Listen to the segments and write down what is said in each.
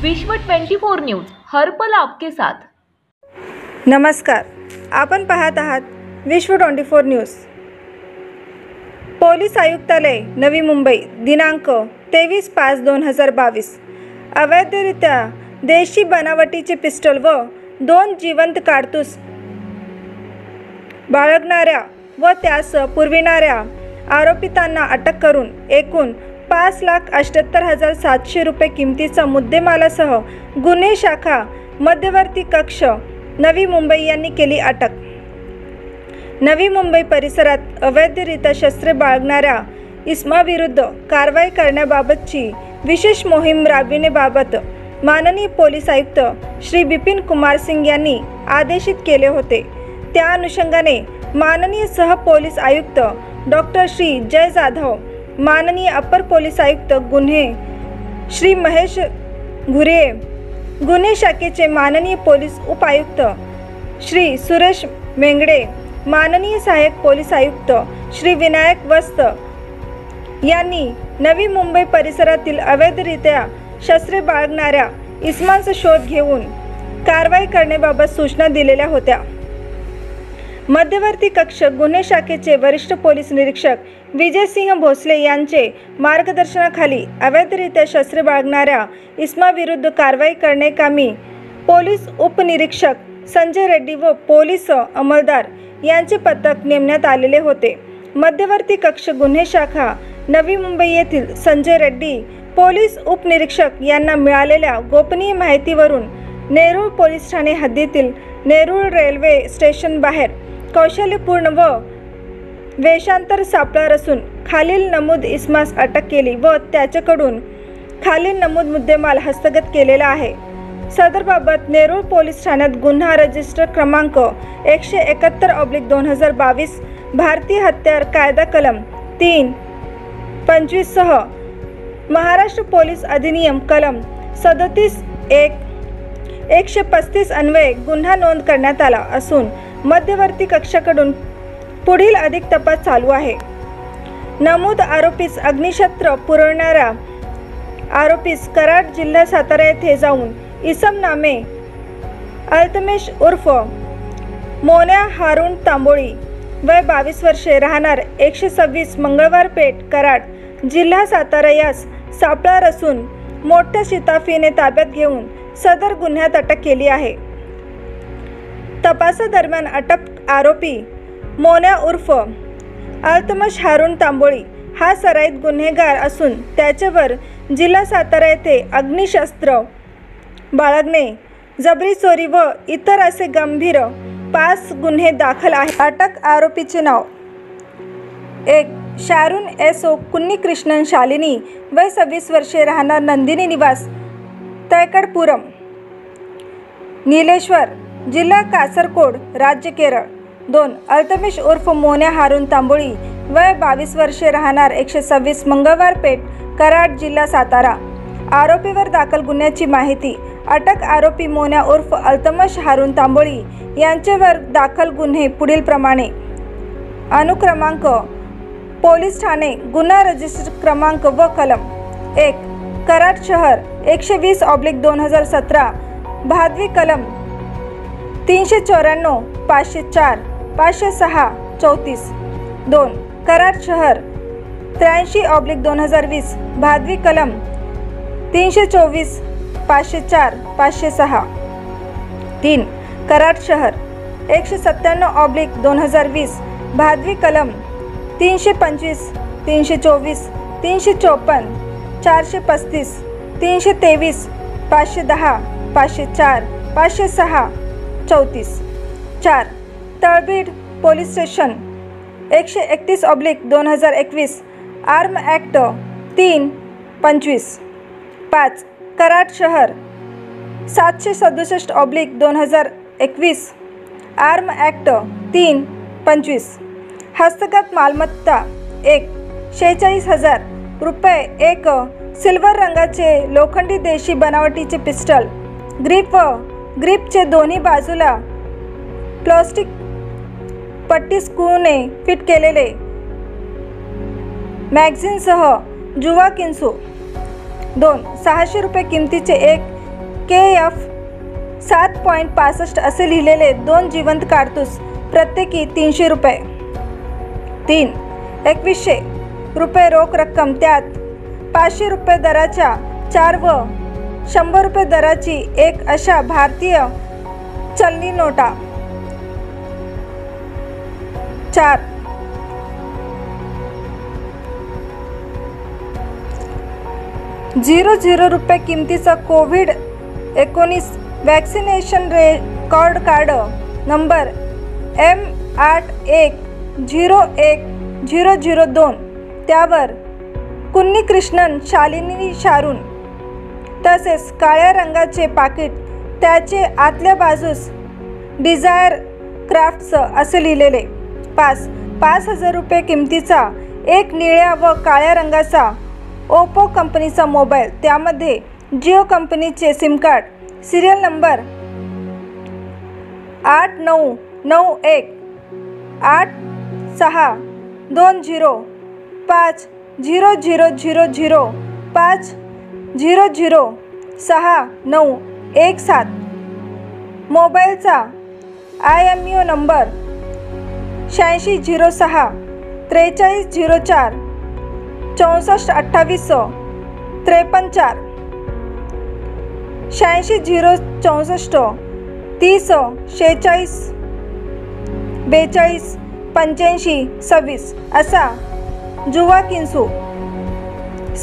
विश्व 24 न्यूज हर पल आपके साथ। नमस्कार, आपण पाहत आहात विश्व 24 न्यूज। पोलीस आयुक्तालय नवी मुंबई दिनांक 23/5/2022 अवैधरित्या देशी बनावटीचे पिस्टल व 2 जिवंत कारतूस बाळगणाऱ्या व त्यास पुरविणाऱ्या आरोपितांना अटक करून एकूण 5,78,700 रुपये किमतीचा मुद्देमालासह गुन्हे शाखा मध्यवर्ती कक्ष नवी मुंबई यांनी केली अटक। नवी मुंबई परिसरात अवैधरित्या शस्त्रे बाळगणाऱ्या इसमाविरुद्ध कारवाई करण्याबाबतची विशेष मोहीम राबविण्याबाबत माननीय पोलीस आयुक्त श्री बिपिन कुमार सिंग यांनी आदेशित केले होते। त्या अनुषंगाने माननीय सह पोलीस आयुक्त डॉक्टर श्री जय जाधव, माननीय अपर पोलीस आयुक्त गुन्हे श्री महेश घुरे, गुन्हे शाखेचे माननीय पोलीस उपायुक्त श्री सुरेश मेंगडे, माननीय सहाय्यक पोलीस आयुक्त श्री विनायक वस्त यांनी नवी मुंबई परिसरातील अवैधरित्या शस्त्रे बाळगणाऱ्या इसमांचा शोध घेऊन कारवाई करण्याबाबत सूचना दिलेल्या होत्या। मध्यवर्ती कक्ष गुन्हे शाखेचे वरिष्ठ पोलीस निरीक्षक विजय सिंह भोसले यांचे मार्गदर्शनाखाली अवैधरित्या शस्त्रे बाळगणाऱ्या इसमाविरुद्ध कारवाई करण्याकामी पोलीस उपनिरीक्षक संजय रेड्डी व पोलीस अंमलदार यांचे पथक नेमण्यात आलेले होते। मध्यवर्ती कक्ष गुन्हे शाखा नवी मुंबई येथील संजय रेड्डी पोलीस उपनिरीक्षक यांना मिळालेल्या गोपनीय माहितीवरून नेरूळ पोलीस ठाणे हद्दीतील नेरूळ रेल्वे स्टेशन बाहेर कौशल्यपूर्ण व वेशांतर सापळा रचून खालील नमूद इसमास अटक केली व त्याच्याकडून खालील नमूद मुद्देमाल हस्तगत केलेला आहे। सदरबाबत नेरूळ पोलीस ठाण्यात गुन्हा रजिस्टर क्रमांक 171/2022 भारतीय हत्यार कायदा कलम 325 सह महाराष्ट्र पोलीस अधिनियम कलम 37(1)135 अन्वये गुन्हा नोंद करण्यात आला असून मध्यवर्ती कक्षाकडून पुढील अधिक तपास चालू आहे। नमूद आरोपीस अग्निशस्त्र पुरवणाऱ्या आरोपीस कराड जिल्हा सातारा येथे जाऊन इसम नामे अल्तमेश उर्फ मोन्या हारून तांबोळी वय 22 वर्षे राहणार 126 मंगळवार पेठ कराड जिल्हा सातारा यास सापळा रचून मोठ्या शिताफीने ताब्यात घेऊन सदर गुन्ह्यात अटक केली आहे। तपासादरम्यान अटक आरोपी मोन्या उर्फ अल्तमश हारून तांबोळी हा सराईत गुन्हेगार असून त्याच्यावर जिल्हा सातारा येथे अग्निशस्त्र बाळगणे, जबरी चोरी व इतर असे गंभीर 5 गुन्हे दाखल आहेत। अटक आरोपीचे नाव 1. शारून एस.ओ. कुन्नी कृष्णन शालिनी वय 26 वर्षे राहणार नंदिनी निवास तळकडपुरम नीलेश्वर जिल्हा कासरकोड राज्य केरळ। 2. अल्तमेश उर्फ मोन्या हारून तांबोळी वय 22 वर्षे राहणार 126 मंगळवार पेठ कराड जिल्हा सातारा। आरोपीवर दाखल गुन्ह्याची माहिती। अटक आरोपी मोन्या उर्फ अल्तमश हारून तांबोळी यांच्यावर दाखल गुन्हे पुढील प्रमाणे अनुक्रमांक पोलीस ठाणे गुन्हा रजिस्टर क्रमांक व कलम 1 कराड शहर 120/2017 भादवी कलम 394 504 506 34। 2 कराड शहर 83/2020 भादवी कलम 324 504 506। 3 कराड शहर 197/2020 भादवी कलम 325 324 354 435 323 510 504 506 34। 4 Talbid police station 131/2021 arm act 325। 5 Karad शहर 767/2021 आर्म ॲक्ट 325। हस्तगत मालमत्ता 1 46,000 रुपये 1 सिल्वर रंगाचे लोखंडी देशी बनावटीचे पिस्टल, ग्रीप व ग्रीपचे दोन्ही बाजूला प्लास्टिक पट्टी स्क्रूने फिट केलेले मॅगझिनसह जुवा किन्सू 2 600 रुपये किमतीचे एक KF 7.65 असे लिहिलेले 2 जिवंत कारतूस प्रत्येकी 300 रुपये. 3. 2100 रुपये रोख रक्कम, त्यात 500 रुपये दराच्या 4 व 100 रुपये दराची 1 अशा भारतीय चलनी नोटा. 4. 00 रुपये किमतीचा Covid vaccination record card number M81010002, त्यावर कुन्नी कृष्णन शालिनी शारून. तसेच काळ्या रंगाचे पाकिट, त्याचे आतल्या बाजूस डिझायर क्राफ्ट्स असे लिहिलेले. 5. 5000 रुपये किमतीचा एक निळ्या व काळ्या रंगाचा ओप्पो कंपनीचा मोबाईल, त्यामध्ये जिओ कंपनीचे सिम कार्ड, सिरियल नंबर 899185000050069117. मोबाईलचा IMEI नंबर 8606 4304 6428 53 86 064 30 46 42 85 26 असा जुवा किन्सू.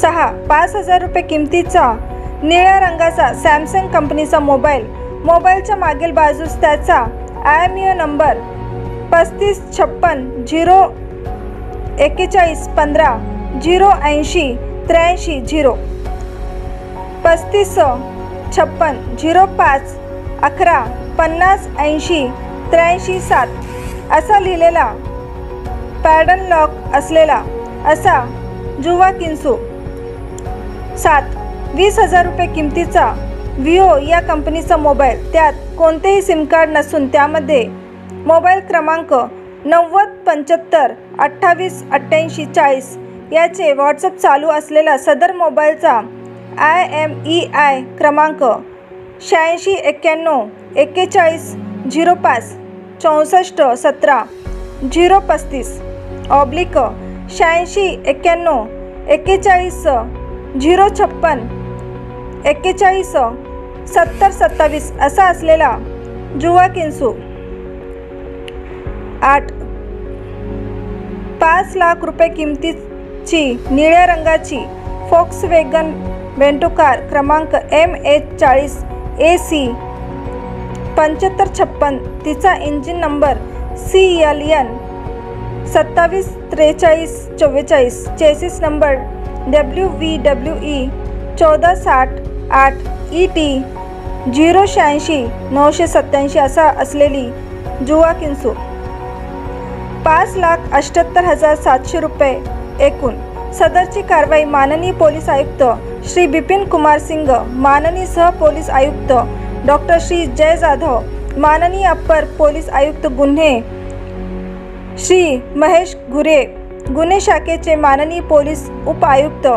6. 5000 रुपये किमतीचा निळ्या रंगाचा सॅमसंग कंपनीचा मोबाईल, मोबाईलच्या मागील बाजूस त्याचा IMEI नंबर 3556 041 15 080 83 0 3556 05 11 50 80 83 7 असा लिहिलेला पॅडन लॉक असलेला असा जुवा किन्सू. 7. 20,000 रुपये किमतीचा विओ या कंपनीचा मोबाईल, त्यात कोणतेही सिम कार्ड नसून त्यामध्ये मोबाईल क्रमांक 9075 28 88 40 याचे व्हॉट्सअप चालू असलेला सदर मोबाईलचा IMEI क्रमांक 86 91 41 05 64 17 035 ऑब्लिक 86 91 41 056 41 70 27 असा असलेला जुवा किन्सू. 8. 5 लाख रुपये किमतीची निळ्या रंगाची फोक्सवॅगन वेंटो कार क्रमांक MH40 AC 7556, तिचा engine number CLN 27 43 44, chassis number WVWE 1460 8 ET 086 987 असा असलेली जुवा किन्सू. 5,78,700 रुपये एकूण. सदरची कारवाई माननीय पोलीस आयुक्त श्री बिपिन कुमार सिंग, माननीय सह पोलीस आयुक्त डॉक्टर श्री जय जाधव, माननीय अप्पर पोलीस आयुक्त गुन्हे श्री महेश घुरे, गुन्हे शाखेचे माननीय पोलीस उप आयुक्त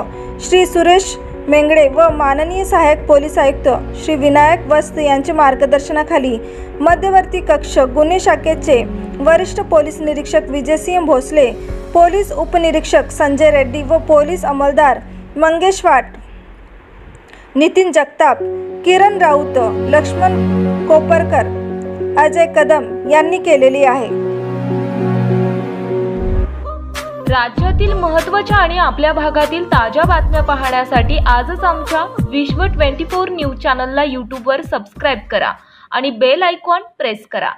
श्री सुरेश मेंगडे व माननीय सहाय्यक पोलीस आयुक्त श्री विनायक वस्त यांच्या मार्गदर्शनाखाली मध्यवर्ती कक्ष गुन्हे शाखेचे वरिष्ठ पोलीस निरीक्षक विजयसिंह भोसले, पोलीस उपनिरीक्षक संजय रेड्डी व पोलीस अंमलदार मंगेश वाट, नितीन जगताप, किरण राऊत, लक्ष्मण कोपरकर, अजय कदम यांनी केलेली आहे. राज्यातील महत्त्वाच्या आणि आपल्या भागातील ताज्या बातम्या पाहण्यासाठी आजच आमच्या विश्व 24 न्यूज चॅनलला यूट्यूबवर सबस्क्राईब करा आणि बेल आयकॉन प्रेस करा.